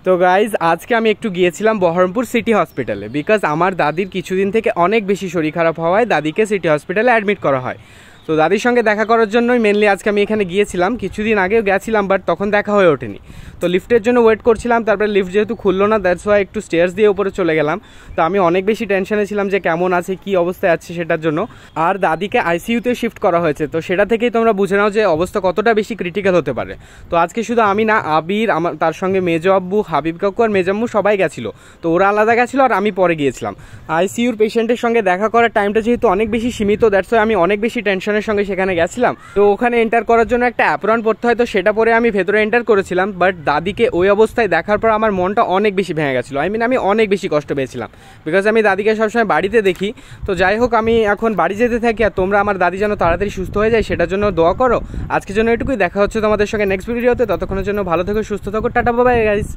তো গাইজ আজকে আমি একটু গিয়েছিলাম বহরমপুর সিটি হসপিটালে, বিকজ আমার দাদির কিছুদিন থেকে অনেক বেশি শরীর খারাপ হওয়ায় দাদিকে সিটি হসপিটালে অ্যাডমিট করা হয়। তো দাদির সঙ্গে দেখা করার জন্যই মেনলি আজকে আমি এখানে গিয়েছিলাম। কিছুদিন আগেও গেছিলাম, বাট তখন দেখা হয়ে ওঠেনি। তো লিফটের জন্য ওয়েট করছিলাম, তারপরে লিফট যেহেতু খুললো না, দ্যাটস ওয়াই একটু স্টেয়ার্স দিয়ে উপরে চলে গেলাম। তো আমি অনেক বেশি টেনশনে ছিলাম যে কেমন আছে, কি অবস্থায় আছে সেটার জন্য। আর দাদিকে আইসিইউতে শিফট করা হয়েছে, তো সেটা থেকেই তোমরা বুঝে নাও যে অবস্থা কতটা বেশি ক্রিটিক্যাল হতে পারে। তো আজকে শুধু আমি না, আবির, আমার তার সঙ্গে মেজো আব্বু, হাবিব কাকু আর মেজাম্মু সবাই গেছিলো। তো ওরা আলাদা গেছিলো আর আমি পরে গিয়েছিলাম। আইসিইউর পেশেন্টের সঙ্গে দেখা করার টাইমটা যেহেতু অনেক বেশি সীমিত, দ্যাটস ওয়াই আমি অনেক বেশি টেনশনের সঙ্গে সেখানে গেছিলাম। তো ওখানে এন্টার করার জন্য একটা অ্যাপ্রন পড়তে হয়, তো সেটা পরে আমি ভেতরে এন্টার করেছিলাম। বাট দাদিকে ওই অবস্থায় দেখার পর আমার মনটা অনেক বেশি ভেঙে গেছিলো। আমি অনেক বেশি কষ্ট পেয়েছিলাম, বিকজ আমি দাদিকে সবসময় বাড়িতে দেখি। তো যাই হোক, আমি এখন বাড়ি যেতে থাকি, আর তোমরা আমার দাদি যেন তাড়াতাড়ি সুস্থ হয়ে যায় সেটার জন্য দোয়া করো। আজকের জন্য এটুকুই, দেখা হচ্ছে তোমাদের সঙ্গে নেক্সট ভিডিওতে। ততক্ষণের জন্য ভালো থেকো, সুস্থ থাকো, টাটা, বাই বাই গাইস।